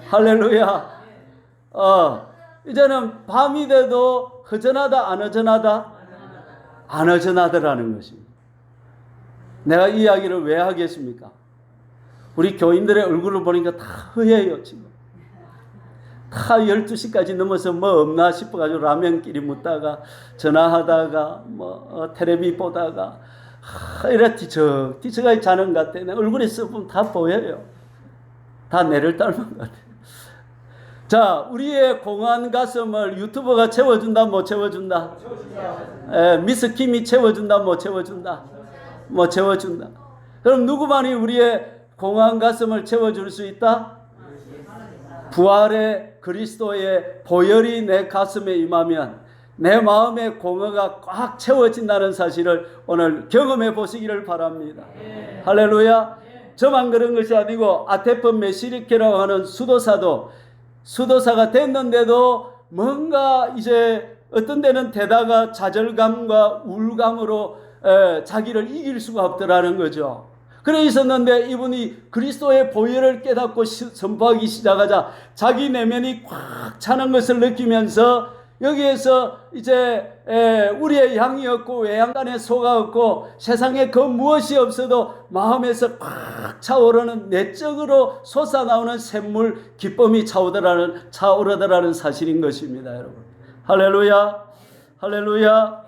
S1: 할렐루야. 이제는 밤이 돼도 허전하다 안 허전하다? 안 허전하더라는 것입니다. 내가 이 이야기를 왜 하겠습니까? 우리 교인들의 얼굴을 보니까 다 허해요 지금. 다 12시까지 넘어서 뭐 없나 싶어가지고 라면끼리 묻다가 전화하다가 뭐 텔레비 보다가 이래 뒤척뒤척하게 자는 것 같아. 내 얼굴에 써보면 다 보여요. 다 내를 닮은 것 같아. 자, 우리의 공허한 가슴을 유튜버가 채워준다 못 채워준다? 미스 김이 채워준다 못 채워준다? 못 채워준다. 그럼 누구만이 우리의 공허한 가슴을 채워줄 수 있다? 부활의 그리스도의 보혈이 내 가슴에 임하면 내 마음의 공허가 꽉 채워진다는 사실을 오늘 경험해 보시기를 바랍니다. 할렐루야. 저만 그런 것이 아니고 아테폰 메시리케라고 하는 수도사가 됐는데도 뭔가 이제 어떤 데는 대다가 좌절감과 우울감으로 자기를 이길 수가 없더라는 거죠. 그래 있었는데 이분이 그리스도의 보혈을 깨닫고 선포하기 시작하자 자기 내면이 꽉 차는 것을 느끼면서 여기에서 이제 우리의 양이 없고 외양간에 소가 없고 세상에 그 무엇이 없어도 마음에서 꽉 차오르는 내적으로 솟아나오는 샘물 기쁨이 차오르더라는 사실인 것입니다. 여러분 할렐루야. 할렐루야.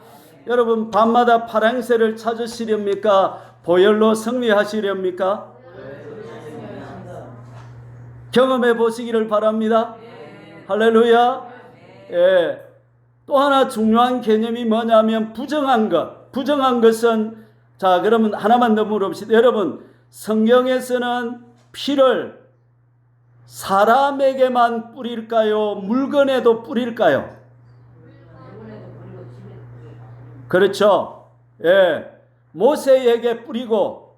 S1: 여러분 밤마다 파랑새를 찾으시렵니까? 보혈로 승리하시렵니까? 경험해 보시기를 바랍니다. 할렐루야. 예. 또 하나 중요한 개념이 뭐냐면 부정한 것. 부정한 것은 자 그러면 하나만 더 물어봅시다. 여러분 성경에서는 피를 사람에게만 뿌릴까요? 물건에도 뿌릴까요? 그렇죠. 예. 모세에게 뿌리고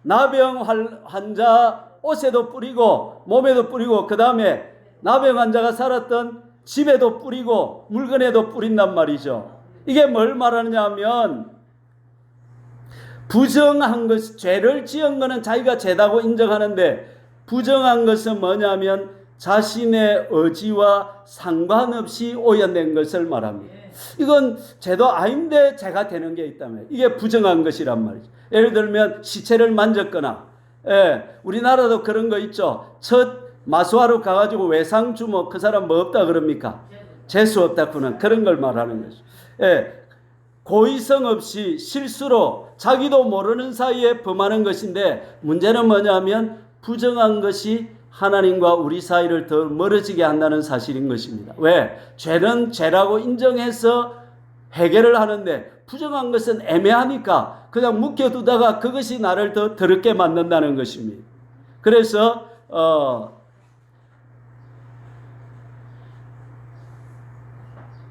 S1: 나병 환자 옷에도 뿌리고 몸에도 뿌리고 그 다음에 나병 환자가 살았던 집에도 뿌리고 물건에도 뿌린단 말이죠. 이게 뭘 말하느냐 하면 부정한 것, 죄를 지은 것은 자기가 죄다고 인정하는데 부정한 것은 뭐냐면 자신의 의지와 상관없이 오염된 것을 말합니다. 이건 죄도 아닌데 죄가 되는 게 있다면 이게 부정한 것이란 말이죠. 예를 들면 시체를 만졌거나 우리나라도 그런 거 있죠. 첫 마수하러 가가지고 외상 주먹 그 사람 뭐 없다 그럽니까? 재수 없다구나 그런 걸 말하는 거죠. 고의성 없이 실수로 자기도 모르는 사이에 범하는 것인데 문제는 뭐냐면 부정한 것이 하나님과 우리 사이를 더 멀어지게 한다는 사실인 것입니다. 왜? 죄는 죄라고 인정해서 해결을 하는데 부정한 것은 애매하니까 그냥 묵혀두다가 그것이 나를 더 더럽게 만든다는 것입니다. 그래서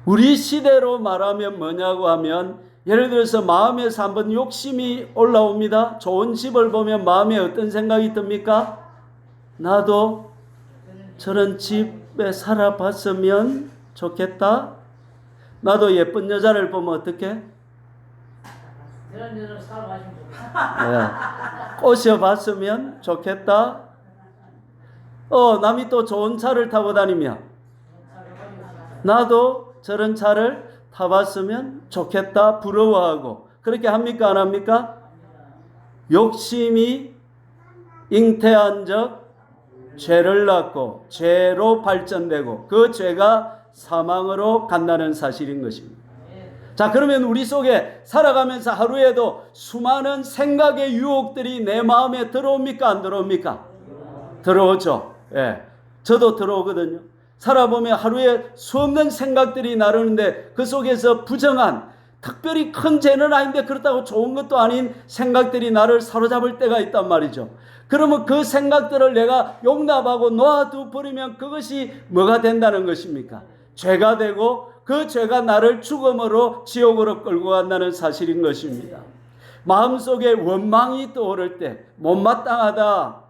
S1: 우리 시대로 말하면 뭐냐고 하면 예를 들어서 마음에서 한번 욕심이 올라옵니다. 좋은 집을 보면 마음에 어떤 생각이 듭니까? 나도 저런 집에 살아봤으면 좋겠다. 나도 예쁜 여자를 보면 어떻게?
S2: 저런 여자를 살아봤으면 좋겠다.
S1: 꼬셔봤으면 좋겠다. 남이 또 좋은 차를 타고 다니면 나도 저런 차를 타봤으면 좋겠다 부러워하고 그렇게 합니까? 안 합니까? 욕심이 잉태한 적 죄를 낳고 죄로 발전되고 그 죄가 사망으로 간다는 사실인 것입니다. 자, 그러면 우리 속에 살아가면서 하루에도 수많은 생각의 유혹들이 내 마음에 들어옵니까? 안 들어옵니까? 들어오죠. 예. 저도 들어오거든요. 살아보면 하루에 수없는 생각들이 나르는데 그 속에서 부정한, 특별히 큰 죄는 아닌데 그렇다고 좋은 것도 아닌 생각들이 나를 사로잡을 때가 있단 말이죠. 그러면 그 생각들을 내가 용납하고 놓아두 버리면 그것이 뭐가 된다는 것입니까? 죄가 되고 그 죄가 나를 죽음으로 지옥으로 끌고 간다는 사실인 것입니다. 마음속에 원망이 떠오를 때, 못마땅하다,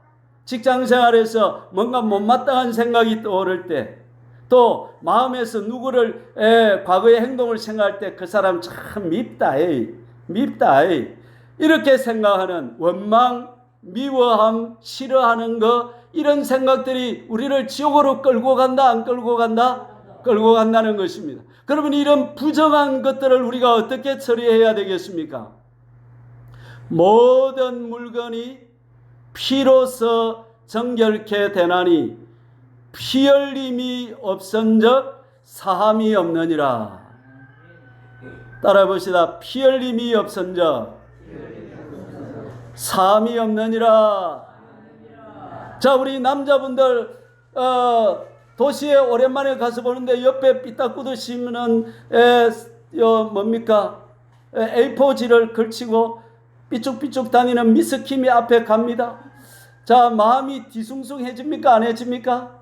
S1: 직장생활에서 뭔가 못마땅한 생각이 떠오를 때, 또 마음에서 누구를 과거의 행동을 생각할 때 그 사람 참 밉다, 밉다, 이렇게 생각하는 원망, 미워함, 싫어하는 것, 이런 생각들이 우리를 지옥으로 끌고 간다, 안 끌고 간다? 끌고 간다는 것입니다. 그러면 이런 부정한 것들을 우리가 어떻게 처리해야 되겠습니까? 모든 물건이 피로서 정결케 되나니 피 흘림이 없은즉 사함이 없느니라. 따라 봅시다. 피 흘림이 없은즉 사함이 없느니라. 자, 우리 남자분들 도시에 오랜만에 가서 보는데 옆에 삐딱구도 씌우는 뭡니까? A4지를 걸치고 삐쭉삐쭉 다니는 미스킴이 앞에 갑니다. 자, 마음이 뒤숭숭해집니까? 안 해집니까?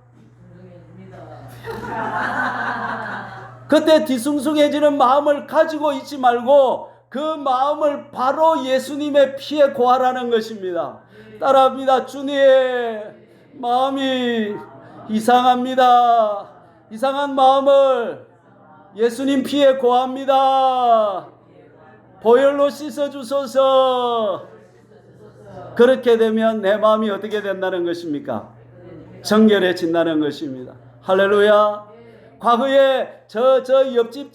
S1: 그때 뒤숭숭해지는 마음을 가지고 있지 말고 그 마음을 바로 예수님의 피에 고하라는 것입니다. 따라합니다. 주님, 마음이 이상합니다. 이상한 마음을 예수님 피에 고합니다. 보혈로 씻어주소서. 그렇게 되면 내 마음이 어떻게 된다는 것입니까? 정결해진다는 것입니다. 할렐루야. 과거에 저 옆집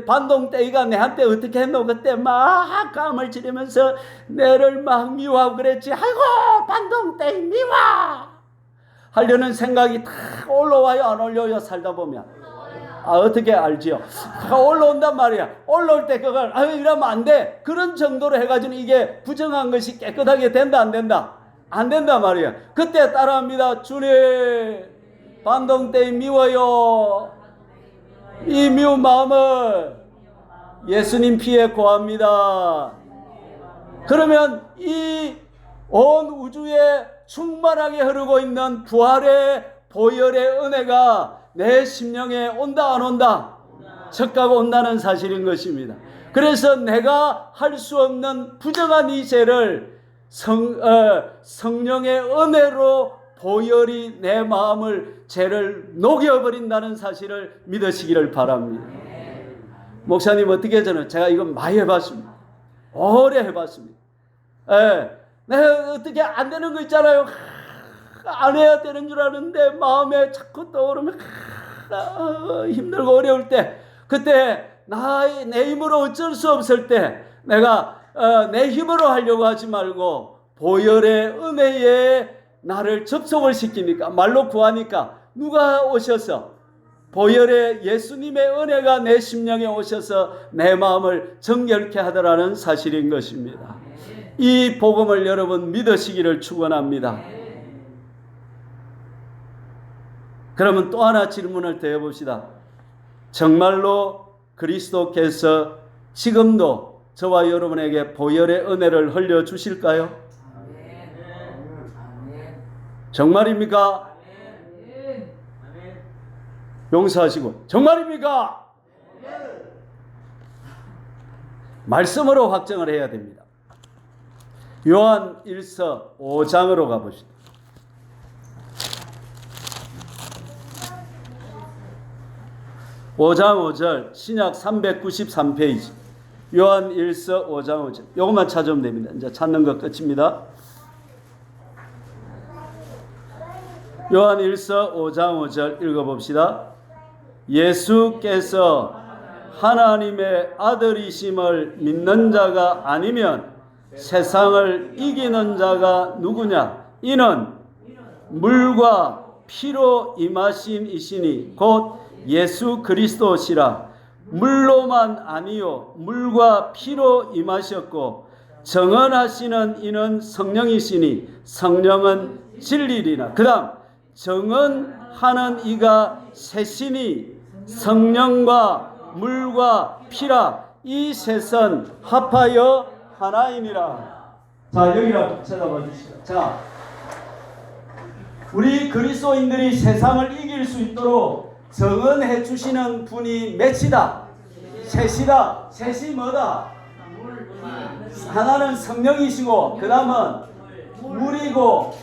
S1: 반동떼이가 내한테 어떻게 했노? 그때 막 감을 지르면서 내를 막 미워하고 그랬지. 아이고 반동떼이 미워 하려는 생각이 다 올라와요, 안 올려요? 살다 보면 어떻게 알지요? 올라온단 말이야. 올라올 때 그걸 이러면 안 돼, 그런 정도로 해가지고 이게 부정한 것이 깨끗하게 된다, 안 된다? 안 된단 말이야. 그때 따라합니다. 주님, 반동떼이 미워요. 이 미운 마음을 예수님 피에 고합니다. 그러면 이 온 우주에 충만하게 흐르고 있는 부활의 보혈의 은혜가 내 심령에 온다, 안 온다? 적가고 온다는 사실인 것입니다. 그래서 내가 할 수 없는 부정한 이 죄를 성령의 은혜로 보혈이 내 마음을, 죄를 녹여버린다는 사실을 믿으시기를 바랍니다. 목사님 어떻게 저는 제가 이거 많이 해봤습니다. 오래 해봤습니다. 내가 어떻게 안 되는 거 있잖아요. 안 해야 되는 줄 아는데 마음에 자꾸 떠오르면 힘들고 어려울 때, 그때 내 힘으로 어쩔 수 없을 때 내가 내 힘으로 하려고 하지 말고 보혈의 은혜에 나를 접속을 시키니까, 말로 구하니까 누가 오셔서 보혈의 예수님의 은혜가 내 심령에 오셔서 내 마음을 정결케 하더라는 사실인 것입니다. 이 복음을 여러분 믿으시기를 축원합니다. 그러면 또 하나 질문을 더 해봅시다. 정말로 그리스도께서 지금도 저와 여러분에게 보혈의 은혜를 흘려주실까요? 정말입니까? 용서하시고 정말입니까? 말씀으로 확정을 해야 됩니다. 요한 1서 5장으로 가보시다. (5장 5절) 신약 393페이지 요한 1서 5장 5절, 요것만 찾으면 됩니다. 이제 찾는 것 끝입니다. 요한 1서 5장 5절 읽어봅시다. 예수께서 하나님의 아들이심을 믿는 자가 아니면 세상을 이기는 자가 누구냐? 이는 물과 피로 임하심이시니 곧 예수 그리스도시라. 물로만 아니요 물과 피로 임하셨고 정언하시는 이는 성령이시니 성령은 진리리라. 그 다음 정언하는 이가 셋이니 성령과 물과 피라. 이 셋은 합하여 하나이니라. 자, 여기라 쳐다봐 주시죠. 자, 우리 그리스도인들이 세상을 이길 수 있도록 정언해 주시는 분이 몇이다? 셋이다. 셋이 뭐다? 하나는 성령이시고, 그 다음은 물이고,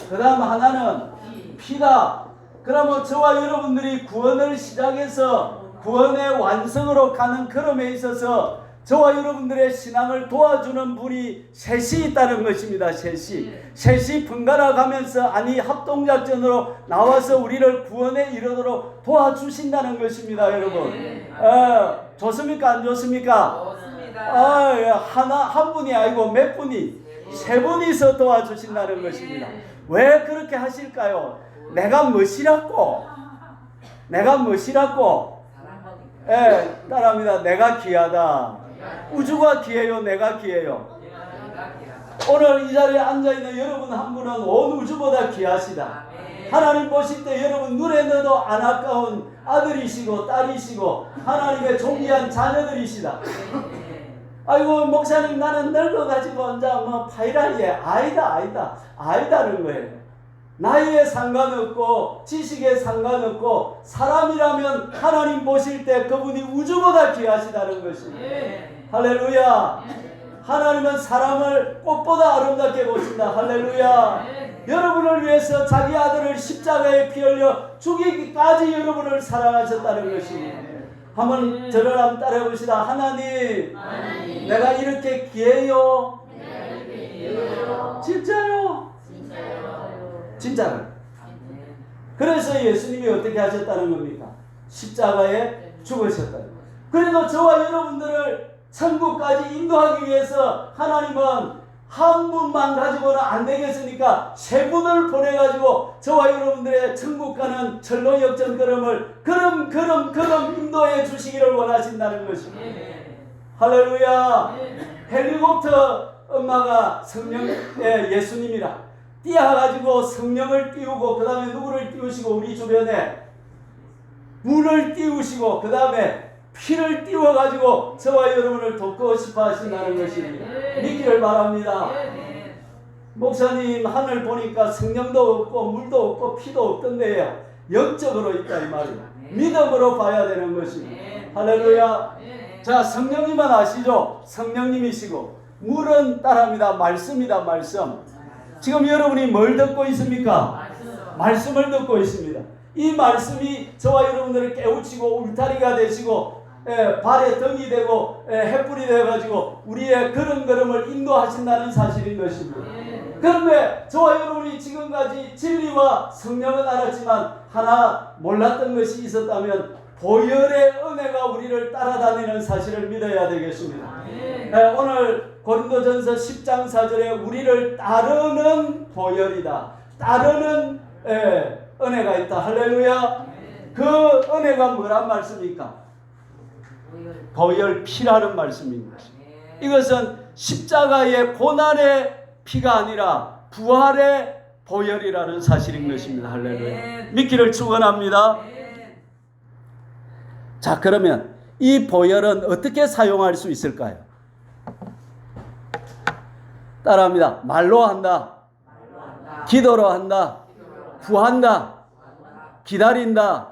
S1: 그 다음 하나는 피다. 그러면 저와 여러분들이 구원을 시작해서 구원의 완성으로 가는 걸음에 있어서 저와 여러분들의 신앙을 도와주는 분이 셋이 있다는 것입니다. 셋이 번갈아 가면서 아니 합동작전으로 나와서 우리를 구원에 이르도록 도와주신다는 것입니다. 여러분 좋습니까? 안 좋습니까? 한 분이 아니고 몇 분이 세 분이서 도와주신다는 것입니다. 왜 그렇게 하실까요? 내가 멋이라고 따라합니다. 내가 귀하다. 우주가 귀해요? 내가 귀해요? 오늘 이 자리에 앉아있는 여러분 한 분은 온 우주보다 귀하시다. 하나님 보실 때 여러분 눈에 넣어도 안 아까운 아들이시고 딸이시고 하나님의 존귀한 자녀들이시다. 아이고 목사님 나는 늙어가지고 혼자 뭐 파이라리에 아이다는 거예요. 나이에 상관없고 지식에 상관없고 사람이라면 하나님 보실 때 그분이 우주보다 귀하시다는 것입니다. 할렐루야. 하나님은 사람을 꽃보다 아름답게 보신다. 할렐루야. 여러분을 위해서 자기 아들을 십자가에 피 흘려 죽이기까지 여러분을 사랑하셨다는 것입니다. 한번 저를 한번 따라해 봅시다. 하나님, 내가 이렇게 귀해요? 진짜요? 진짜로. 그래서 예수님이 어떻게 하셨다는 겁니까? 십자가에 죽으셨다는 거예요. 그래도 저와 여러분들을 천국까지 인도하기 위해서 하나님은 한 분만 가지고는 안 되겠으니까 세 분을 보내가지고 저와 여러분들의 천국 가는 철로 역전 걸음을 걸음 인도해 주시기를 원하신다는 것입니다. 할렐루야. 헬리콥터 엄마가 성령 예수님이라 띄어가지고 성령을 띄우고 그 다음에 누구를 띄우시고 우리 주변에 물을 띄우시고 그 다음에 피를 띄워가지고 저와 여러분을 돕고 싶어 하신다는 것입니다. 믿기를 바랍니다. 목사님 하늘 보니까 성령도 없고 물도 없고 피도 없던데요. 영적으로 있다 이 말이에요. 믿음으로 봐야 되는 것입니다. 할렐루야. 자, 성령님은 아시죠? 성령님이시고 물은 따라합니다. 말씀이다. 말씀. 지금 여러분이 뭘 듣고 있습니까? 말씀을 듣고 있습니다. 이 말씀이 저와 여러분들을 깨우치고 울타리가 되시고 발에 등이 되고 횃불이 되어가지고 우리의 걸음걸음을 인도하신다는 사실인 것입니다. 그런데 저와 여러분이 지금까지 진리와 성령은 알았지만 하나 몰랐던 것이 있었다면 보혈의 은혜가 우리를 따라다니는 사실을 믿어야 되겠습니다. 오늘 고린도전서 10장 4절에 우리를 따르는 보혈이다. 따르는 은혜가 있다. 할렐루야. 그 은혜가 뭐란 말씀입니까? 보혈 피라는 말씀입니다. 이것은 십자가의 고난의 피가 아니라 부활의 보혈이라는 사실인 것입니다. 할렐루야. 믿기를 축원합니다. 자, 그러면 이 보혈은 어떻게 사용할 수 있을까요? 따라합니다. 말로 한다. 기도로 한다. 구한다. 기다린다.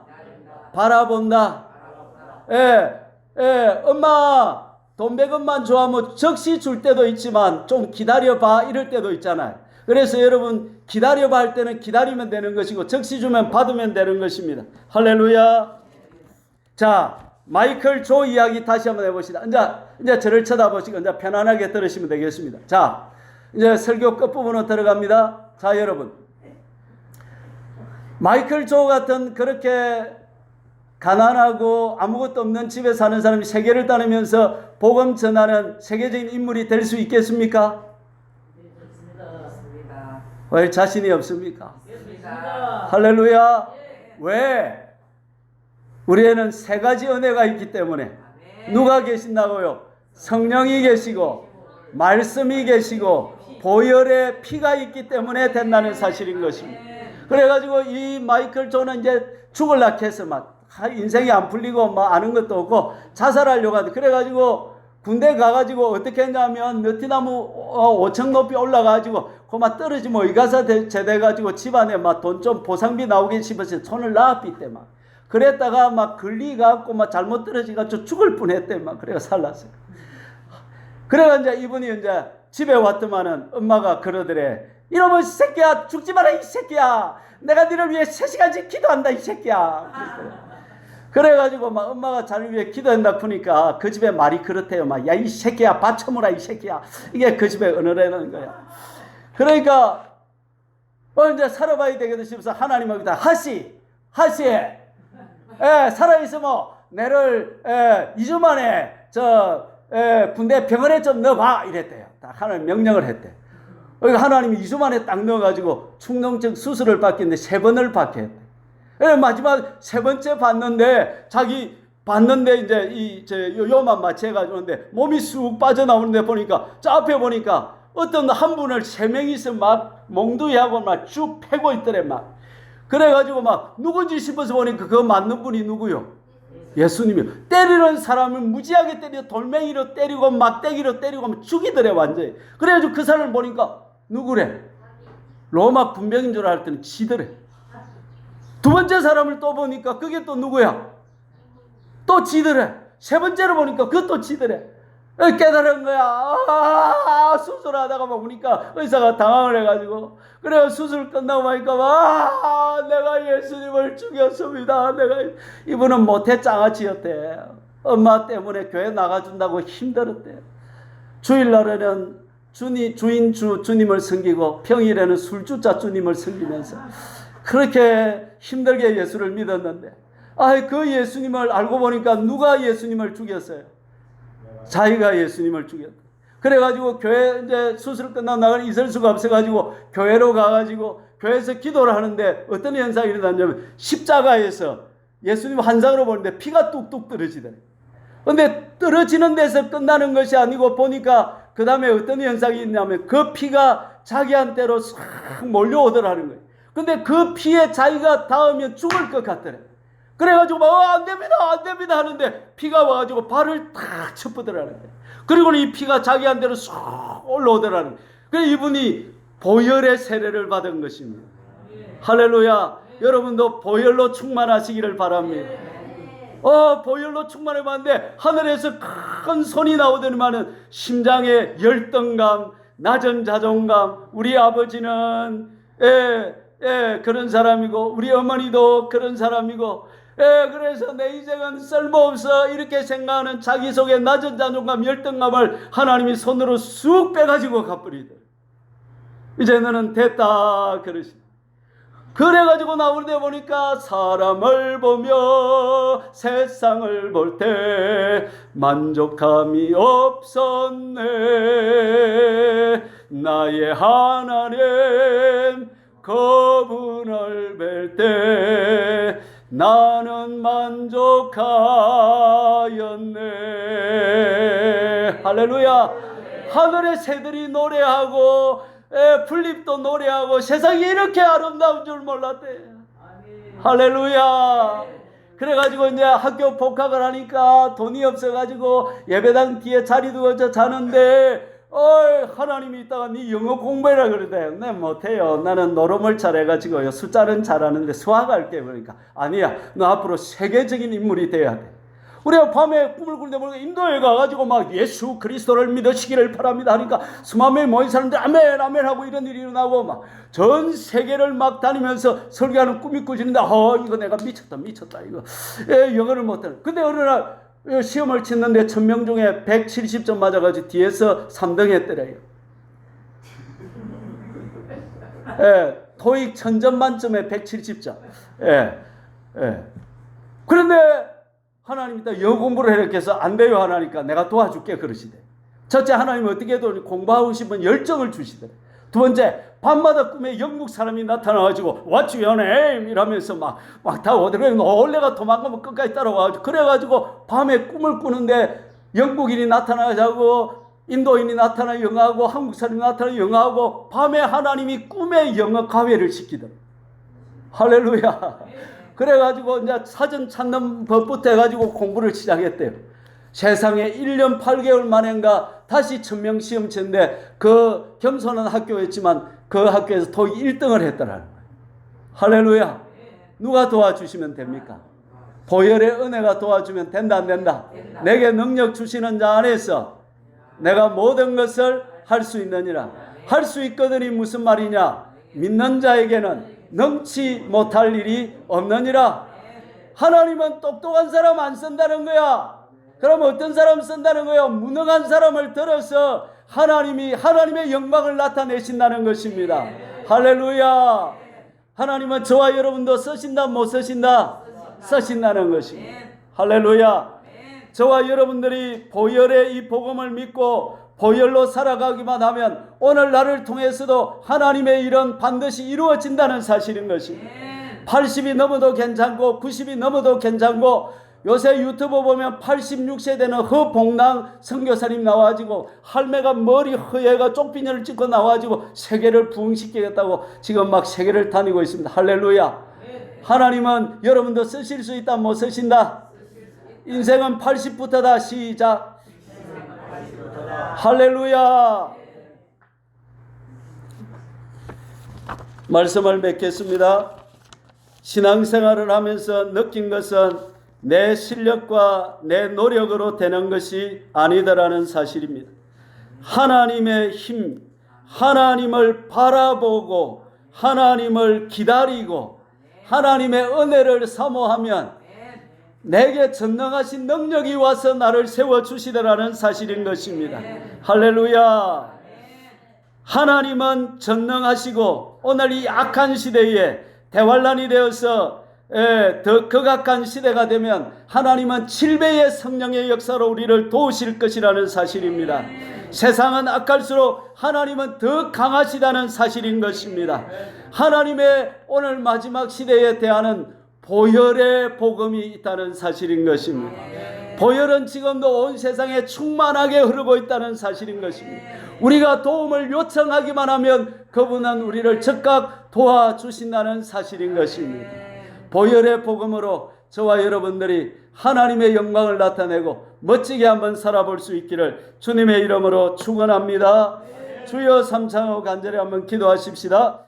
S1: 바라본다. 엄마 돈 100원만 좋아하면 적시 줄 때도 있지만 좀 기다려봐 이럴 때도 있잖아요. 그래서 여러분 기다려봐 할 때는 기다리면 되는 것이고 적시 주면 받으면 되는 것입니다. 할렐루야. 자, 마이클 조 이야기 다시 한번 해봅시다. 이제 저를 쳐다보시고 이제 편안하게 들으시면 되겠습니다. 자, 이제 설교 끝부분으로 들어갑니다. 자, 여러분 마이클 조 같은 그렇게 가난하고 아무것도 없는 집에 사는 사람이 세계를 다니면서 복음 전하는 세계적인 인물이 될 수 있겠습니까?
S2: 그렇습니다.
S1: 왜 자신이 없습니까?
S2: 그렇습니다.
S1: 할렐루야. 왜? 우리에는 세 가지 은혜가 있기 때문에. 누가 계신다고요? 성령이 계시고 말씀이 계시고 보혈의 피가 있기 때문에 된다는 사실인 것입니다. 그래가지고 이 마이클 조는 이제 죽을라 해서 막 인생이 안 풀리고 막 아는 것도 없고 자살하려고 하는데, 그래가지고 군대 가가지고 어떻게 했냐면 느티나무 5층 높이 올라가가지고 그만 떨어지면 의가사 제대가지고 집안에 막 돈 좀 보상비 나오게 싶어서 손을 놨기 때문에 그랬다가 막 걸리갖고 막 잘못 떨어지가지고 죽을 뻔했대. 막 그래가 살랐어요. 그래가 이제 이분이 이제 집에 왔더만은 엄마가 그러더래. 이놈의 새끼야, 죽지 마라 이 새끼야. 내가 너를 위해 3시간씩 기도한다 이 새끼야. 그래가지고 막 엄마가 자를 위해 기도한다 보니까 그 집에 말이 그렇대요. 막 야 이 새끼야, 밥 처먹어라 이 새끼야. 이게 그 집에 언어라는 거야. 그러니까 이제 살아봐야 되겠다 싶어서 하나님한테 하시 살아있으면 내를 2주 만에 군대 병원에 좀 넣어봐 이랬대요. 딱 하나님 명령을 했대. 그러니까 하나님이 2주 만에 딱 넣어가지고 충농증 수술을 받겠는데 3번을 받게 했대. 마지막 3번째 봤는데 이제 요만 마취해가지고 오는데 몸이 쑥 빠져나오는데 보니까 저 앞에 보니까 어떤 한 분을 3명이서 막 몽두이하고 막 쭉 패고 있더래. 막 그래가지고 막 누군지 싶어서 보니까 그거 맞는 분이 누구요? 예수님이요. 때리는 사람을 무지하게 때려 돌멩이로 때리고 막대기로 때리고 죽이더래 완전히. 그래가지고 그 사람을 보니까 누구래? 로마 군병인 줄 알았더니 지더래. 두 번째 사람을 또 보니까 그게 또 누구야? 또 지더래. 3번째로 보니까 그것도 지더래. 깨달은 거야. 수술하다가 막 보니까 의사가 당황을 해가지고 그래요. 수술 끝나고 보니까 내가 예수님을 죽였습니다. 이분은 모태 장아찌였대. 엄마 때문에 교회 나가준다고 힘들었대. 주일날에는 주님을 섬기고 평일에는 술주자 주님을 섬기면서 그렇게 힘들게 예수를 믿었는데 그 예수님을 알고 보니까 누가 예수님을 죽였어요? 자기가 예수님을 죽였다. 그래가지고 교회 이제 수술 끝나고 나가 있을 수가 없어가지고 교회로 가가지고 교회에서 기도를 하는데 어떤 현상이 일어났냐면 십자가에서 예수님 환상으로 보는데 피가 뚝뚝 떨어지더래. 근데 떨어지는 데서 끝나는 것이 아니고 보니까 그 다음에 어떤 현상이 있냐면 그 피가 자기한테로 싹 몰려오더라는 거예요. 근데 그 피에 자기가 닿으면 죽을 것 같더래. 그래가지고 안 됩니다 하는데 피가 와가지고 발을 탁 쳤더라는 거예요. 그리고 이 피가 자기한테로 쏙 올라오더라는 거예요. 그래서 이분이 보혈의 세례를 받은 것입니다. 할렐루야. 여러분도 보혈로 충만하시기를 바랍니다. 보혈로 충만해 봤는데 하늘에서 큰 손이 나오더니만은 심장에 열등감, 낮은 자존감. 우리 아버지는 그런 사람이고 우리 어머니도 그런 사람이고 그래서 내 인생은 쓸모없어 이렇게 생각하는 자기 속에 낮은 자존감, 열등감을 하나님이 손으로 쑥 빼가지고 가버리더라. 이제 너는 됐다 그러시. 그래가지고 나오는데 보니까 사람을 보며 세상을 볼 때 만족함이 없었네. 나의 하나님 그분을 뵐 때 나는 만족하였네. 할렐루야. 하늘의 새들이 노래하고 풀잎도 노래하고 세상이 이렇게 아름다운 줄 몰랐대. 할렐루야. 그래가지고 이제 학교 복학을 하니까 돈이 없어가지고 예배당 뒤에 자리 두어져 자는데 하나님이 있다가 네 영어 공부해라 그러대요. 네 못해요. 나는 노름을 잘해가지고요 숫자는 잘하는데 수학할게. 그러니까 아니야, 너 앞으로 세계적인 인물이 돼야 돼. 우리가 밤에 꿈을 꾸는데 보니까 인도에 가가지고 막 예수 그리스도를 믿으시기를 바랍니다 하니까 수만 명이 모인 사람들 아멘 아멘 하고 이런 일이 일어나고 막 전 세계를 막 다니면서 설교하는 꿈이 꾸시는데 이거 내가 미쳤다 이거 영어를 못하는. 근데 어느 날 시험을 치는데 1000명 중에 170점 맞아가지고 뒤에서 3등 했더래요. 토익 1000점 만점에 170점. 예. 예. 그런데 하나님이 또 영어 공부를 해라 해서 안 돼요 하나니까 내가 도와줄게 그러시대. 첫째, 하나님은 어떻게 해도 공부하고 싶은 열정을 주시더래. 두 번째, 밤마다 꿈에 영국 사람이 나타나가지고 What's your name? 이러면서 막 다 어디로 원래가 도망가면 끝까지 따라와가지고 그래가지고 밤에 꿈을 꾸는데 영국인이 나타나자고 인도인이 나타나 영어하고 한국 사람이 나타나 영어하고 밤에 하나님이 꿈에 영어 가회를 시키더래. 할렐루야. 그래가지고 이제 사전 찾는 법부터 해가지고 공부를 시작했대요. 세상에 1년 8개월 만인가 다시 천명 시험 쳤는데 그 겸손한 학교였지만 그 학교에서 토익 1등을 했더라는 거예요. 할렐루야. 누가 도와주시면 됩니까? 보혈의 은혜가 도와주면 된다 안 된다? 내게 능력 주시는 자 안에서 내가 모든 것을 할 수 있느니라. 할 수 있거든이 무슨 말이냐? 믿는 자에게는 능치 못할 일이 없느니라. 하나님은 똑똑한 사람 안 쓴다는 거야. 그럼 어떤 사람 쓴다는 거예요? 무능한 사람을 들어서 하나님의 영광을 나타내신다는 것입니다. 할렐루야. 하나님은 저와 여러분도 쓰신다 못 쓰신다? 쓰신다는 것입니다. 할렐루야. 저와 여러분들이 보혈의 이 복음을 믿고 보혈로 살아가기만 하면 오늘 나를 통해서도 하나님의 일은 반드시 이루어진다는 사실인 것입니다. 80이 넘어도 괜찮고 90이 넘어도 괜찮고 요새 유튜브 보면 86세 되는 허봉랑 선교사님 나와가지고 할매가 머리 허예가 쪽비녀를 찍고 나와가지고 세계를 부흥시키겠다고 지금 막 세계를 다니고 있습니다. 할렐루야. 하나님은 여러분도 쓰실 수 있다 못 쓰신다? 인생은 80부터다. 시작. 할렐루야. 말씀을 맺겠습니다. 신앙생활을 하면서 느낀 것은 내 실력과 내 노력으로 되는 것이 아니다라는 사실입니다. 하나님의 힘, 하나님을 바라보고 하나님을 기다리고 하나님의 은혜를 사모하면 내게 전능하신 능력이 와서 나를 세워주시더라는 사실인 것입니다. 할렐루야. 하나님은 전능하시고 오늘 이 악한 시대에 대환란이 되어서 더 극악한 시대가 되면 하나님은 7배의 성령의 역사로 우리를 도우실 것이라는 사실입니다. 세상은 악할수록 하나님은 더 강하시다는 사실인 것입니다. 하나님의 오늘 마지막 시대에 대하는 보혈의 복음이 있다는 사실인 것입니다. 보혈은 지금도 온 세상에 충만하게 흐르고 있다는 사실인 것입니다. 우리가 도움을 요청하기만 하면 그분은 우리를 즉각 도와주신다는 사실인 것입니다. 보혈의 복음으로 저와 여러분들이 하나님의 영광을 나타내고 멋지게 한번 살아볼 수 있기를 주님의 이름으로 축원합니다. 주여 삼창하고 간절히 한번 기도하십시다.